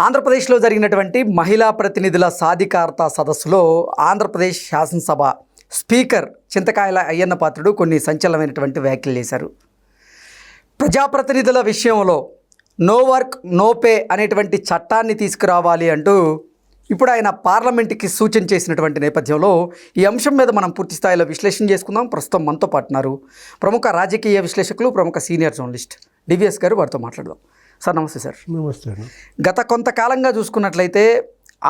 ఆంధ్రప్రదేశ్లో జరిగినటువంటి మహిళా ప్రతినిధుల సాధికారత సదస్సులో ఆంధ్రప్రదేశ్ శాసనసభ స్పీకర్ చింతకాయల అయ్యన్న పాత్రుడు కొన్ని సంచలనమైనటువంటి వ్యాఖ్యలు చేశారు. ప్రజాప్రతినిధుల విషయంలో నో వర్క్ నో పే అనేటువంటి చట్టాన్ని తీసుకురావాలి అంటూ ఇప్పుడు ఆయన పార్లమెంట్కి సూచన చేసినటువంటి నేపథ్యంలో ఈ అంశం మీద మనం పూర్తి స్థాయిలో విశ్లేషణ చేసుకుందాం. ప్రస్తుతం మనతో పాటున్నారు ప్రముఖ రాజకీయ విశ్లేషకులు, ప్రముఖ సీనియర్ జర్నలిస్ట్ డివిఎస్ గారు. వారితో మాట్లాడదాం. సార్ నమస్తే. సార్ నమస్తే. గత కొంతకాలంగా చూసుకున్నట్లయితే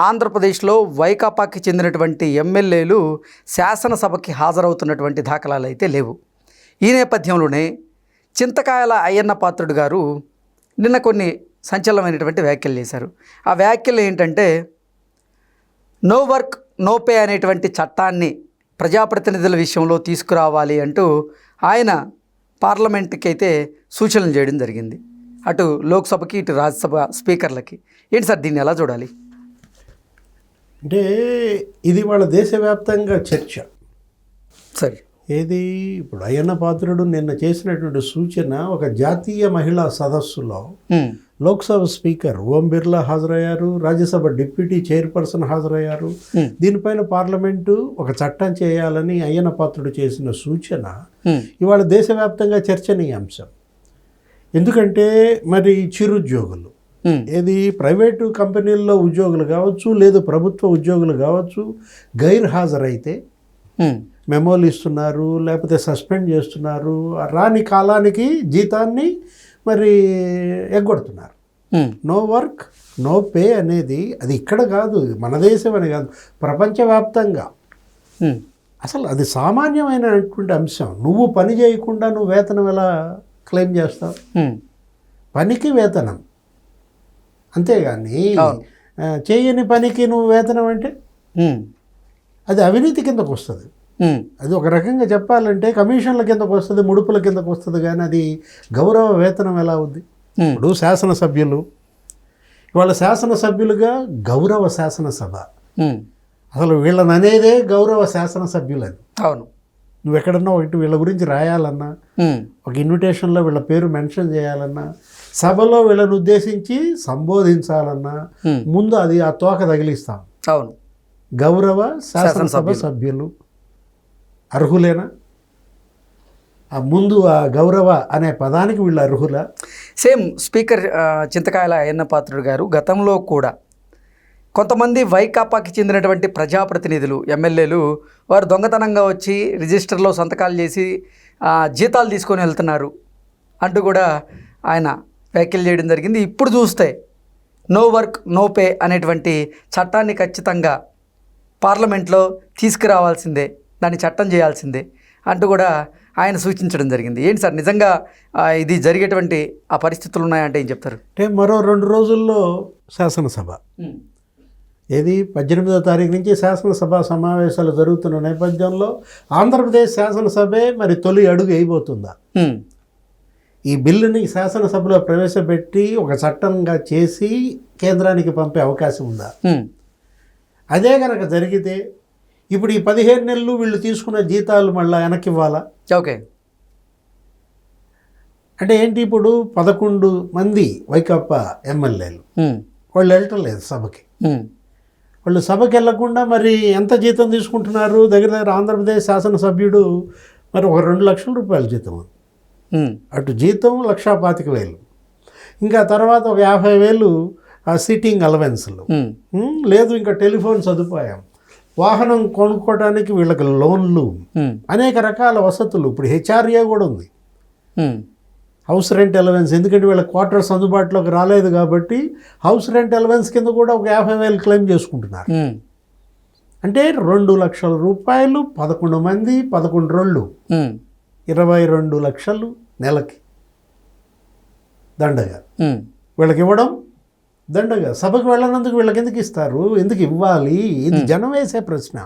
ఆంధ్రప్రదేశ్లో వైకాపాకి చెందినటువంటి ఎమ్మెల్యేలు శాసనసభకి హాజరవుతున్నటువంటి దాఖలాలు అయితే లేవు. ఈ నేపథ్యంలోనే చింతకాయల అయ్యన్న పాత్రుడు గారు నిన్న కొన్ని సంచలనమైనటువంటి వ్యాఖ్యలు చేశారు. ఆ వ్యాఖ్యలు ఏంటంటే నో వర్క్ నో పే అనేటువంటి చట్టాన్ని ప్రజాప్రతినిధుల విషయంలో తీసుకురావాలి అంటూ ఆయన పార్లమెంట్కి అయితే సూచనలు చేయడం జరిగింది. అటు లోక్సభకి ఇటు రాజ్యసభ స్పీకర్లకి. ఏంటి సార్, దీన్ని ఎలా చూడాలి? అంటే ఇది వాళ్ళ దేశవ్యాప్తంగా చర్చ. సరే, ఏది ఇప్పుడు అయ్యన్న పాత్రుడు నిన్న చేసినటువంటి సూచన ఒక జాతీయ మహిళా సదస్సులో లోక్సభ స్పీకర్ ఓం బిర్లా హాజరయ్యారు, రాజ్యసభ డిప్యూటీ చైర్పర్సన్ హాజరయ్యారు. దీనిపైన పార్లమెంటు ఒక చట్టం చేయాలని అయ్యన్న పాత్రుడు చేసిన సూచన ఇవాళ దేశవ్యాప్తంగా చర్చనీయాంశం. ఎందుకంటే మరి చిరుద్యోగులు, ఏది ప్రైవేటు కంపెనీల్లో ఉద్యోగులు కావచ్చు, లేదు ప్రభుత్వ ఉద్యోగులు కావచ్చు, గైర్ హాజరైతే మెమోలు ఇస్తున్నారు, లేకపోతే సస్పెండ్ చేస్తున్నారు, రాని కాలానికి జీతాన్ని మరి ఎగ్గొడుతున్నారు. నో వర్క్ నో పే అనేది అది ఇక్కడ కాదు, మన దేశం అని కాదు, ప్రపంచవ్యాప్తంగా అసలు అది సామాన్యమైనటువంటి అంశం. నువ్వు పని చేయకుండా నువ్వు వేతనం ఎలా క్లెయిమ్ చేస్తావు? పనికి వేతనం, అంతేగాని చేయని పనికి నువ్వు వేతనం అంటే అది అవినీతి కిందకు వస్తుంది. అది ఒక రకంగా చెప్పాలంటే కమిషన్ల కిందకు వస్తుంది, ముడుపుల కిందకు వస్తుంది, కానీ అది గౌరవ వేతనం ఎలా ఉంది? ఇప్పుడు శాసనసభ్యులు ఇవాళ శాసనసభ్యులుగా గౌరవ శాసనసభ, అసలు వీళ్ళని అనేదే గౌరవ శాసనసభ్యులని. అవును, నువ్వు ఎక్కడన్నా ఒకటి వీళ్ళ గురించి రాయాలన్నా, ఒక ఇన్విటేషన్లో వీళ్ళ పేరు మెన్షన్ చేయాలన్నా, సభలో వీళ్ళని ఉద్దేశించి సంబోధించాలన్నా ముందు అది ఆ తోక తగిలిస్తాం. అవును, గౌరవ శాసనసభ సభ్యులు అర్హులేనా? ఆ ముందు ఆ గౌరవ అనే పదానికి వీళ్ళు అర్హులా? సేమ్ స్పీకర్ చింతకాయల అయ్యన్న పాత్రుడు గారు గతంలో కూడా కొంతమంది వైకాపాకి చెందినటువంటి ప్రజాప్రతినిధులు, ఎమ్మెల్యేలు వారు దొంగతనంగా వచ్చి రిజిస్టర్లో సంతకాలు చేసి జీతాలు తీసుకొని వెళ్తున్నారు అంటూ కూడా ఆయన వ్యాఖ్యలు చేయడం జరిగింది. ఇప్పుడు చూస్తే నో వర్క్ నో పే అనేటువంటి చట్టాన్ని ఖచ్చితంగా పార్లమెంట్లో తీసుకురావాల్సిందే, దాన్ని చట్టం చేయాల్సిందే అంటూ కూడా ఆయన సూచించడం జరిగింది. ఏంటి సార్, నిజంగా ఇది జరిగేటువంటి ఆ పరిస్థితులు ఉన్నాయంటే ఏం చెప్తారు? అంటే మరో 2 రోజుల్లో శాసనసభ, ఏది 18వ తారీఖు నుంచి శాసనసభ సమావేశాలు జరుగుతున్న నేపథ్యంలో ఆంధ్రప్రదేశ్ శాసనసభే మరి తొలి అడుగు వేయబోతుందా? ఈ బిల్లుని శాసనసభలో ప్రవేశపెట్టి ఒక చట్టంగా చేసి కేంద్రానికి పంపే అవకాశం ఉందా? అదే కనుక జరిగితే ఇప్పుడు ఈ 15 నెలలు వీళ్ళు తీసుకున్న జీతాలు మళ్ళీ వెనక్కి ఇవ్వాలా? ఓకే, అంటే ఏంటి, ఇప్పుడు 11 మంది వైకాపా ఎమ్మెల్యేలు వాళ్ళు వెళ్ళటం లేదు సభకి. వాళ్ళు సభకి వెళ్లకుండా మరి ఎంత జీతం తీసుకుంటున్నారు? దగ్గర దగ్గర ఆంధ్రప్రదేశ్ శాసనసభ్యుడు మరి ఒక 2 లక్షల రూపాయల జీతం, అటు జీతం 1,25,000, ఇంకా తర్వాత ఒక 50,000 సిట్టింగ్ అలవెన్స్లు, లేదు ఇంకా టెలిఫోన్ సదుపాయం, వాహనం కొనుక్కోవడానికి వీళ్ళకి లోన్లు, అనేక రకాల వసతులు. ఇప్పుడు హెచ్ఆర్ఏ కూడా ఉంది, హౌస్ రెంట్ అలవెన్స్. ఎందుకంటే వీళ్ళ క్వార్టర్స్ అందుబాటులోకి రాలేదు కాబట్టి హౌస్ రెంట్ అలవెన్స్ కింద కూడా ఒక 50,000 క్లెయిమ్ చేసుకుంటున్నారు. అంటే 2 లక్షల రూపాయలు 11 మంది 11 రోజులు 22 లక్షలు నెలకి దండగా వీళ్ళకి ఇవ్వడం. దండగా సభకు వెళ్ళనందుకు వీళ్ళకి ఎందుకు ఇస్తారు? ఎందుకు ఇవ్వాలి? ఇది జనం వేసే ప్రశ్న.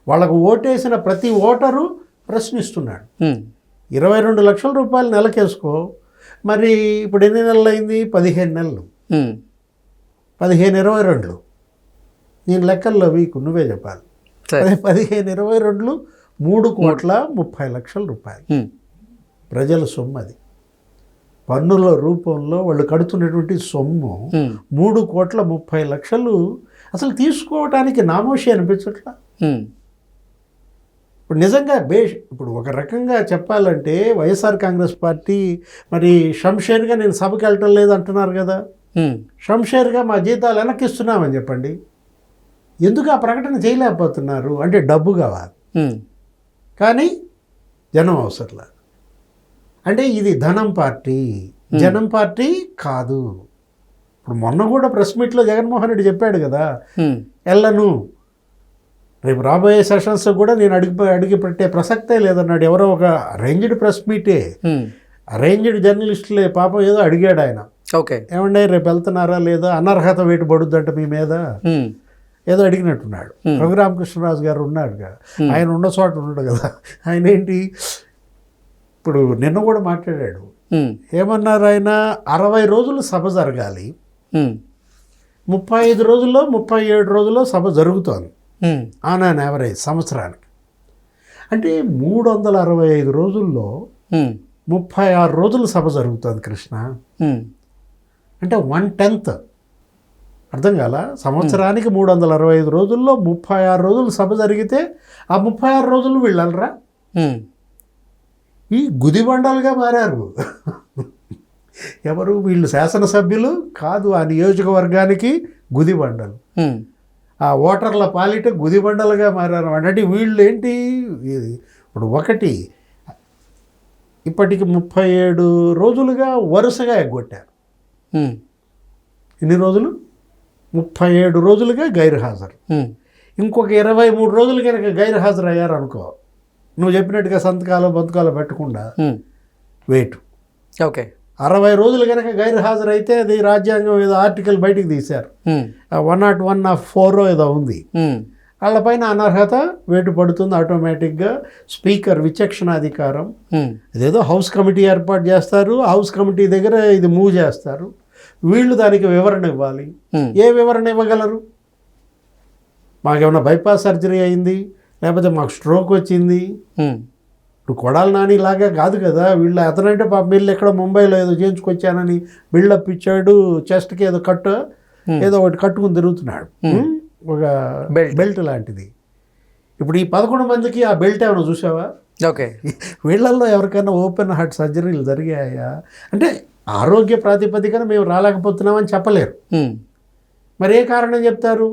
వాళ్ళకు ఓటేసిన ప్రతి ఓటరు ప్రశ్నిస్తున్నాడు. 22 లక్షల రూపాయలు నెలకేసుకో, మరి ఇప్పుడు ఎన్ని నెలలు అయింది? 15 నెలలు. 15 22 నేను లెక్కల్లో వీకు నువ్వే చెప్పాలి. 15 22 3,30,30,00,000 రూపాయలు ప్రజల సొమ్ము. అది పన్నుల రూపంలో వాళ్ళు కడుతున్నటువంటి సొమ్ము 3,30,00,000 అసలు తీసుకోవటానికి నామోషి అనిపించట్లా. ఇప్పుడు నిజంగా ఇప్పుడు ఒక రకంగా చెప్పాలంటే వైఎస్ఆర్ కాంగ్రెస్ పార్టీ మరి షంషేర్గా నేను సభకి వెళ్ళటం లేదు అంటున్నారు కదా, షంషేర్గా మా జీతాలు వెనక్కిస్తున్నామని చెప్పండి. ఎందుకు ఆ ప్రకటన చేయలేకపోతున్నారు అంటే డబ్బు కావాలి, కానీ జనం అవసరంలా. అంటే ఇది ధనం పార్టీ, జనం పార్టీ కాదు. ఇప్పుడు మొన్న కూడా ప్రెస్ మీట్లో జగన్మోహన్ రెడ్డి చెప్పాడు కదా, వెళ్ళను, రేపు రాబోయే సెషన్స్ కూడా నేను అడిగి పెట్టే ప్రసక్తే లేదన్నాడు. ఎవరో ఒక అరేంజ్డ్ ప్రెస్ మీటే, అరేంజ్డ్ జర్నలిస్టులే పాపం ఏదో అడిగాడు ఆయన. ఓకే, ఏమంటే రేపు వెళ్తున్నారా లేదా, అనర్హత వేటు పడుద్దంట మీ మీద ఏదో అడిగినట్టున్నాడు. రఘురామకృష్ణరాజు గారు ఉన్నాడుగా, ఆయన ఉన్న చోట ఉన్నాడు కదా. ఆయన ఏంటి ఇప్పుడు నిన్న కూడా మాట్లాడాడు, ఏమన్నారు ఆయన, 60 రోజులు సభ జరగాలి, 35 రోజుల్లో 37 రోజుల్లో సభ జరుగుతోంది ఆన్ అన్ యావరేజ్ సంవత్సరానికి. అంటే 365 రోజుల్లో 36 రోజులు సభ జరుగుతుంది కృష్ణ. అంటే 1/10 అర్థం కాల. సంవత్సరానికి 365 రోజుల్లో 36 రోజులు సభ జరిగితే ఆ 36 రోజులు వీళ్ళరా ఈ గుదిబండలుగా మారారు. ఎవరు వీళ్ళు? శాసనసభ్యులు కాదు, ఆ నియోజకవర్గానికి గుదిబండలు, ఆ ఓటర్ల పాలిట గుదిబండలుగా మారారు. అంటే వీళ్ళు ఏంటి ఇప్పుడు ఒకటి ఇప్పటికి 37 రోజులుగా వరుసగా ఎగ్గొట్టారు. ఎన్ని రోజులు? 37 రోజులుగా గైర్హాజరు. ఇంకొక 23 రోజులు కనుక గైర్హాజరు అయ్యారు అనుకో, నువ్వు చెప్పినట్టుగా సంతకాలు బతుకాలు పెట్టకుండా వేటు. ఓకే, 60 రోజులు కనుక గైర్హాజరు అయితే అది రాజ్యాంగం ఏదో ఆర్టికల్ బయటికి తీశారు, 101(4) ఏదో ఉంది, వాళ్ళపైన అనర్హత వేటు పడుతుంది ఆటోమేటిక్గా. స్పీకర్ విచక్షణాధికారం, ఇదేదో హౌస్ కమిటీ ఏర్పాటు చేస్తారు, హౌస్ కమిటీ దగ్గర ఇది మూవ్ చేస్తారు, వీళ్ళు దానికి వివరణ ఇవ్వాలి. ఏ వివరణ ఇవ్వగలరు? మాకేమన్నా బైపాస్ సర్జరీ అయింది, లేకపోతే మాకు స్ట్రోక్ వచ్చింది. ఇప్పుడు కొడాలి నాని లాగా కాదు కదా వీళ్ళు. అతనంటే పాప వీళ్ళు ఎక్కడ ముంబైలో ఏదో చేయించుకొచ్చానని బిల్డప్ ఇచ్చాడు, చెస్ట్కి ఏదో ఏదో ఒకటి కట్టుకుని తిరుగుతున్నాడు, ఒక బెల్ట్ లాంటిది. ఇప్పుడు ఈ 11 మందికి ఆ బెల్ట్ ఏమైనా చూసావా? ఓకే, వీళ్ళల్లో ఎవరికైనా ఓపెన్ హార్ట్ సర్జరీలు జరిగాయా అంటే ఆరోగ్య ప్రాతిపదికన మేము రాలేకపోతున్నామని చెప్పలేరు. మరి ఏ కారణం చెప్తారు?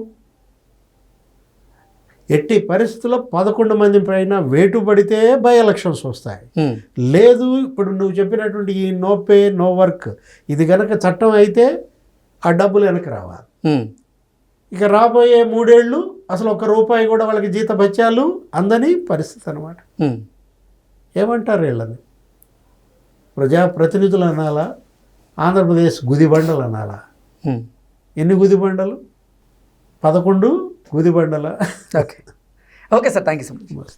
ఎట్టి పరిస్థితుల్లో 11 మంది పైన వేటు పడితే బై ఎలక్షన్స్ వస్తాయి. లేదు ఇప్పుడు నువ్వు చెప్పినటువంటి ఈ నో పే నో వర్క్ ఇది కనుక చట్టం అయితే ఆ డబ్బులు వెనక రావాలి. ఇక రాబోయే 3 ఏళ్ళు అసలు ₹1 కూడా వాళ్ళకి జీతభత్యాలు అందని పరిస్థితి అనమాట. ఏమంటారు వీళ్ళని? ప్రజాప్రతినిధులు అనాలా, ఆంధ్రప్రదేశ్ గుదిబండలు అనాలా? ఎన్ని గుదిబండలు? 11 గుదిబండల. Okay, okay sir, thank you so much.